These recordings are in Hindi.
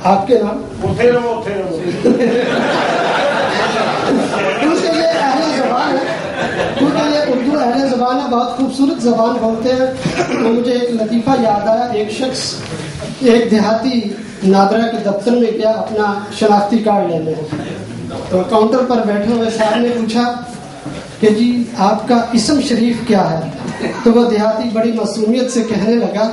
आपके नाम उठे रहो क्योंकि ये अहले ज़बान है, क्योंकि ये उर्दू अहले ज़बान है, बहुत खूबसूरत ज़बान बोलते हैं। तो मुझे एक लतीफ़ा याद आया। एक शख्स एक देहाती नादरा के दफ्तर में गया अपना शनाख्ती कार्ड लेने, तो काउंटर पर बैठे हुए साहब ने पूछा कि जी आपका इस्म शरीफ क्या है? तो वो देहाती बड़ी मासूमियत से कहने लगा,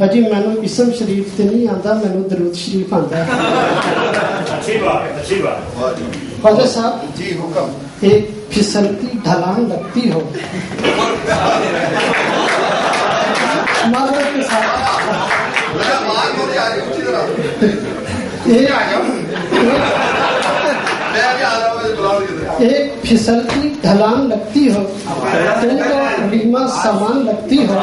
जी मैनू इस्म शरीफ तो नहीं आता, मैनू दरूद शरीफ आता है। अच्छी बात। ख्वाजा साहब जी हुक्म। एक फिसलती ढलान लगती हो माजरत के साथ एक फिसलती ढलान लगती हो, तुमको बीमा सामान लगती हो।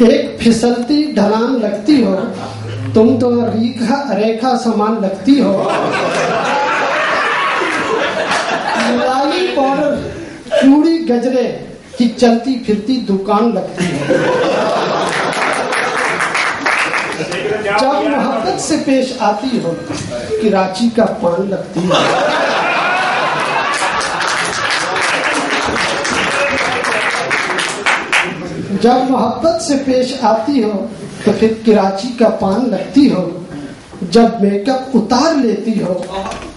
एक फिसलती ढलान लगती हो, तुम तो रेखा समान लगती हो। लाली पाउडर चूड़ी गजरे की चलती फिरती दुकान लगती है। जब मोहब्बत से पेश आती हो, कराची का पान लगती है। जब मोहब्बत से पेश आती हो तो फिर कराची का पान लगती हो। जब मेकअप उतार लेती हो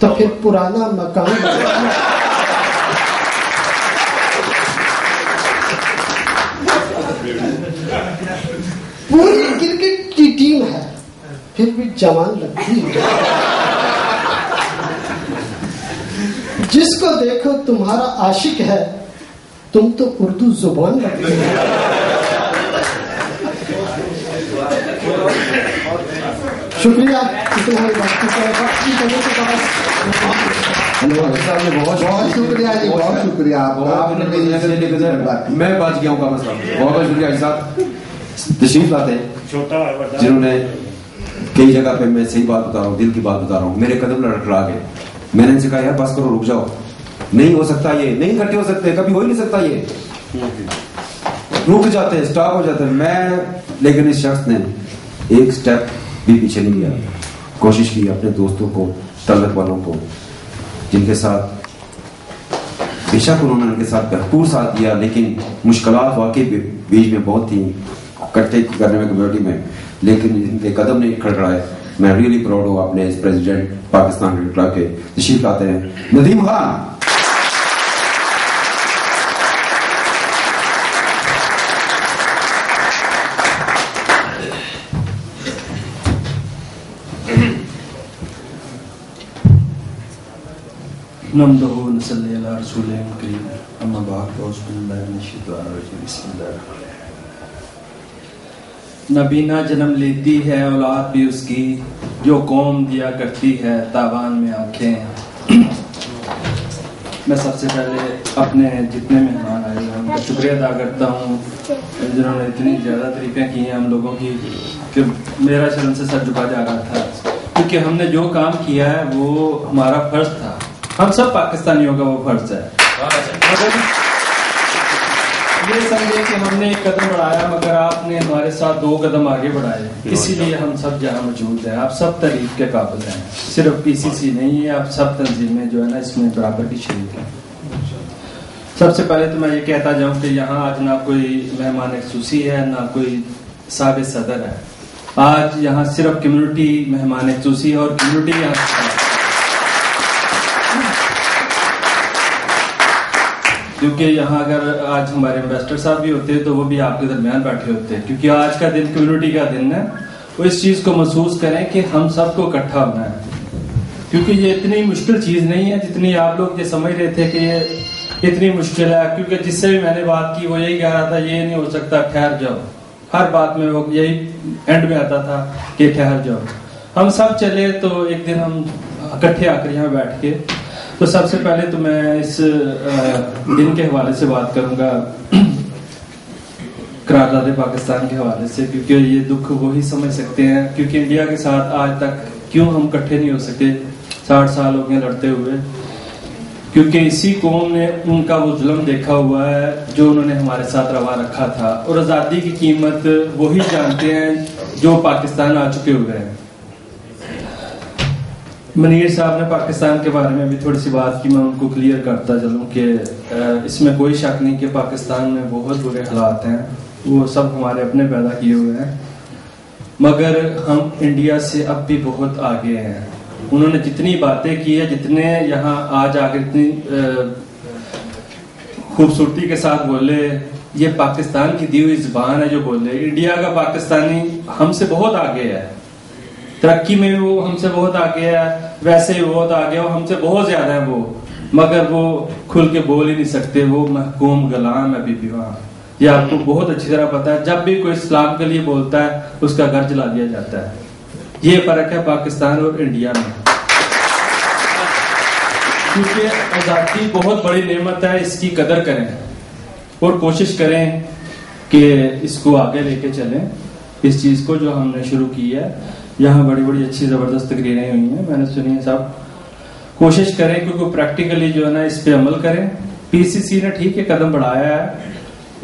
तो फिर पुराना मकान लगती है। पूरी क्रिकेट की टीम है फिर भी जवान लगती है। जिसको देखो तुम्हारा आशिक है, तुम तो उर्दू जुबान लगती है। शुक्रिया। बहुत शुक्रिया जी, बहुत शुक्रिया आपका। मैं बच गया हूँ का मसला। बहुत बहुत शुक्रिया साहब तशरीफ लाते हैं, जिन्होंने कई जगह पे, मैं सही बात बता रहा हूँ, दिल की बात बता रहा हूँ, मेरे कदम लड़खड़ा गए। मैंने इनसे कहा यार बस करो, रुक जाओ, नहीं हो सकता, ये नहीं इकट्ठे हो सकते, कभी हो ही नहीं सकता, ये रुक जाते हैं, स्टॉप हो जाते हैं। लेकिन इस शख्स ने एक स्टेप भी पीछे नहीं गया, कोशिश की अपने दोस्तों को, तलत वालों को, जिनके साथ बेशक उन्होंने उनके साथ भरपूर साथ दिया, लेकिन मुश्किलात वाकई बीच में बहुत थी इकट्ठे करने में कम्युनिटी में, लेकिन इनके कदम नहीं खड़खड़ाए। मैं रियली प्राउड हूँ अपने इस प्रेसिडेंट पाकिस्तान क्रिकेट के। तशरीफ लाते हैं नदीम खान। नम्दहु नसल्ली अला रसूलिल करीम, अम्मा बाद बिस्मिल्लाहिर रहमानिर रहीम। नबीना जन्म लेती है औलाद भी उसकी, जो कौम दिया करती है तावान में आंखें। मैं सबसे पहले अपने जितने मेहमान आए हैं उनका शुक्रिया अदा करता हूँ, जिन्होंने इतनी ज़्यादा तारीफें की हैं हम लोगों की कि मेरा शर्म से सर झुका जा रहा था, क्योंकि हमने जो काम किया है वो हमारा फर्ज था। हम सब पाकिस्तानियों का वो फर्ज है। ये समझे कि हमने एक कदम बढ़ाया, मगर आपने हमारे साथ 2 कदम आगे बढ़ाए, इसीलिए हम सब जहाँ मौजूद हैं। आप सब तारीफ के काबिल हैं, सिर्फ पीसीसी नहीं है, आप सब तंजीमें जो है ना इसमें बराबर की शरीक हैं। सबसे पहले तो मैं ये कहता जाऊँ कि यहाँ आज ना कोई मेहमान ख़ुसूसी है, ना कोई साबिक़ सदर है। आज यहाँ सिर्फ कम्युनिटी मेहमान ख़ुसूसी है, और कम्युनिटी यहाँ क्योंकि यहाँ अगर आज हमारे इन्वेस्टर साहब भी होते हैं तो वो भी आपके दरमियान बैठे होते हैं, क्योंकि आज का दिन कम्युनिटी का दिन है। वो इस चीज़ को महसूस करें कि हम सबको इकट्ठा होना है, क्योंकि ये इतनी मुश्किल चीज़ नहीं है जितनी आप लोग ये समझ रहे थे कि ये इतनी मुश्किल है। क्योंकि जिससे भी मैंने बात की वो यही कह रहा था ये नहीं हो सकता, ठहर जाओ। हर बात में वो यही एंड में आता था कि ठहर जाओ। हम सब चले तो एक दिन हम इकट्ठे आकर यहाँ बैठ के, तो सबसे पहले तो मैं इस दिन के हवाले से बात करूंगा, करारदाद पाकिस्तान के हवाले से, क्योंकि ये दुख वो ही समझ सकते हैं। क्योंकि इंडिया के साथ आज तक क्यों हम इकट्ठे नहीं हो सके, 60 साल हो गए लड़ते हुए। क्योंकि इसी कौम ने उनका वो जुल्म देखा हुआ है जो उन्होंने हमारे साथ रवा रखा था, और आज़ादी की कीमत वही जानते हैं जो पाकिस्तान आ चुके हुए हैं। मनीर साहब ने पाकिस्तान के बारे में भी थोड़ी सी बात की, मैं उनको क्लियर करता चलूँ कि इसमें कोई शक नहीं कि पाकिस्तान में बहुत बुरे हालात हैं, वो सब हमारे अपने पैदा किए हुए हैं, मगर हम इंडिया से अब भी बहुत आगे हैं। उन्होंने जितनी बातें की है, जितने यहाँ आज आकर इतनी खूबसूरती के साथ बोले, ये पाकिस्तान की दी हुई जुबान है जो बोले। इंडिया का पाकिस्तानी हमसे बहुत आगे है, तरक्की में वो हमसे बहुत आगे है, वैसे ही बहुत आगे है, हमसे बहुत ज्यादा है वो, मगर वो खुल के बोल ही नहीं सकते, वो महकूम गुलाम है अभी भी वहाँ। ये आपको बहुत अच्छी तरह पता है, जब भी कोई इस्लाम के लिए बोलता है उसका घर जला दिया जाता है। ये फर्क है पाकिस्तान और इंडिया में, क्योंकि आजादी बहुत बड़ी नेमत है, इसकी कदर करें और कोशिश करें कि इसको आगे लेके चलें। इस चीज को जो हमने शुरू की है, यहाँ बड़ी बड़ी अच्छी जबरदस्त तकरीरें हुई हैं, मैंने सुनी है सब। कोशिश करें क्योंकि प्रैक्टिकली जो है ना इस पे अमल करें। पीसीसी ने ठीक है कदम बढ़ाया है,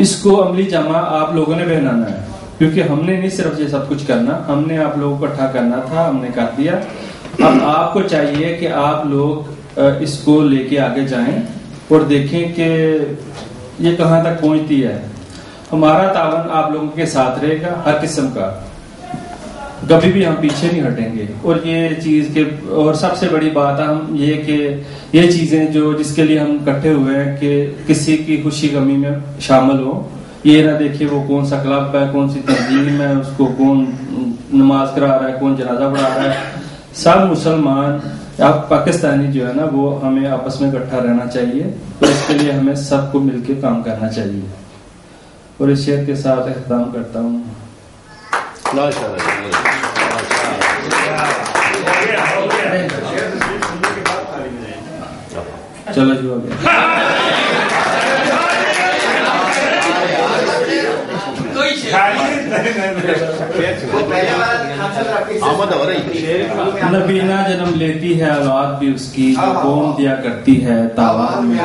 इसको अमली जामा आप लोगों ने पहनाना है, क्योंकि हमने नहीं सिर्फ ये सब कुछ करना, हमने आप लोगों को इकट्ठा करना था, हमने कर दिया। अब आपको चाहिए कि आप लोग इसको लेके आगे जाएं और देखें कि ये कहाँ तक पहुंचती है। हमारा तावन आप लोगों के साथ रहेगा हर किस्म का, कभी भी हम पीछे नहीं हटेंगे। और ये चीज के और सबसे बड़ी बात है हम ये कि ये चीजें जो जिसके लिए हम इकट्ठे हुए हैं कि किसी की खुशी गमी में शामिल हो, ये ना देखिए वो कौन सा क्लब है, कौन सी तंजीम है, उसको कौन नमाज करा रहा है, कौन जनाजा पढ़ा रहा है। सब मुसलमान आप पाकिस्तानी जो है ना वो हमें आपस में इकट्ठा रहना चाहिए, तो इसके लिए हमें सबको मिलकर काम करना चाहिए। और इस शेर के साथ इख्तिताम करता हूँ। चलो जी हो गया। नबीना जन्म लेती है औलाद भी उसकी, जो कौम दिया करती है तावान में।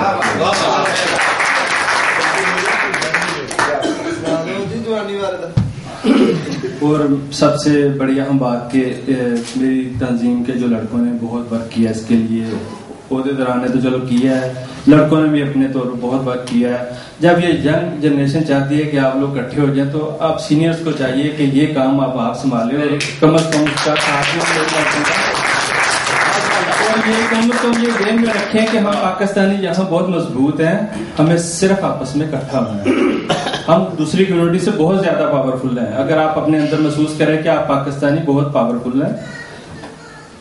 और सबसे बड़ी अहम बात कि मेरी तंजीम के जो लड़कों ने बहुत वर्क किया इसके लिए, ओहदेदारान ने तो चलो किया है, लड़कों ने भी अपने तौर पर बहुत वर्क किया है। जब ये यंग जनरेशन चाहती है कि आप लोग इकट्ठे हो जाए, तो आप सीनियर्स को चाहिए कि ये काम आप संभालें और कम अज कम उसका साथ और ये कम ये ध्यान में रखें कि हम पाकिस्तानी यहाँ बहुत मजबूत हैं, हमें सिर्फ आपस में इकट्ठा होना है। हम दूसरी कम्युनिटी से बहुत ज्यादा पावरफुल हैं। अगर आप अपने अंदर महसूस करें कि आप पाकिस्तानी बहुत पावरफुल हैं,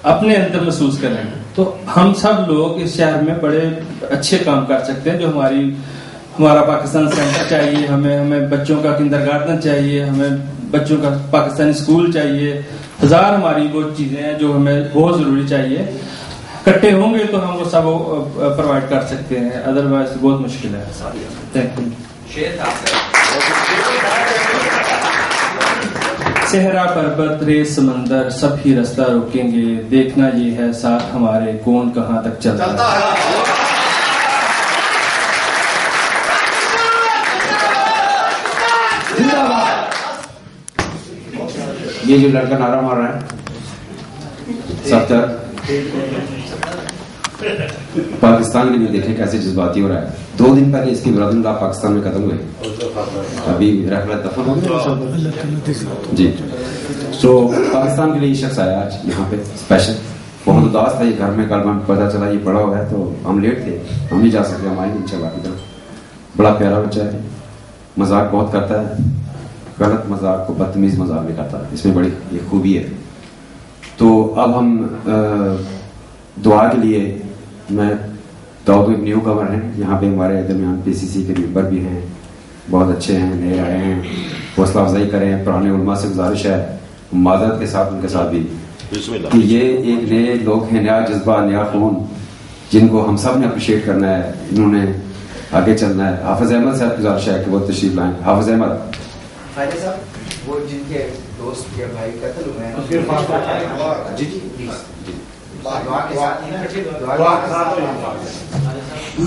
अपने अंदर महसूस करें, तो हम सब लोग इस शहर में बड़े अच्छे काम कर सकते हैं। जो हमारा पाकिस्तान सेंटर चाहिए, हमें बच्चों का किंडरगार्टन चाहिए, हमें बच्चों का पाकिस्तानी स्कूल चाहिए, हजार हमारी वो चीजें हैं जो हमें बहुत जरूरी चाहिए। इकट्ठे होंगे तो हम वो सब प्रोवाइड कर सकते हैं, अदरवाइज बहुत मुश्किल है। Thank you. सहरा पर्वत रेत समंदर सब ही रास्ता रोकेंगे, देखना ये है साथ हमारे कौन कहां तक चलता है। ये जो लड़का नारा मार रहा है सफ्तर, पाकिस्तान के लिए देखें कैसे जज्बाती हो रहा है। 2 दिन पहले इसकी ब्रदर पाकिस्तान में खत्म हुए, अभी रहमत दफन हो गया जी। तो पाकिस्तान के लिए ये शख्स आया आज यहाँ पे स्पेशल, बहुत उदास था ये घर में, कल में पता चला ये पड़ा हुआ है, तो हम लेट थे, हम नहीं जा सकते, हम आए नहीं इंशाल्लाह की तरफ। बड़ा प्यारा बच्चा है, मजाक बहुत करता है, गलत मजाक को बदतमीज मजाक भी करता है, इसमें बड़ी ये खूबी है। तो अब हम दुआ के लिए, मैं दाऊद एक न्यू कवर हैं यहाँ पे हमारे दरमियान, पीसीसी के मेंबर भी हैं, बहुत अच्छे हैं, नए आए हैं, हौसला अफजाई करें। पुराने उलमा से गुजारिश है मादरत के साथ उनके साथ भी कि ये एक नए लोग हैं, नया जज्बा, नया खून, जिनको हम सब ने अप्रिशिएट करना है, इन्होंने आगे चलना है। हाफिज अहमद साहब की गुजारिश है कि वो तशरीफ लाएं। हाफिज अहमद वो जिनके दोस्त के भाई कत्ल हुए हैं, जी जी दुआ के साथ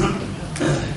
हैं।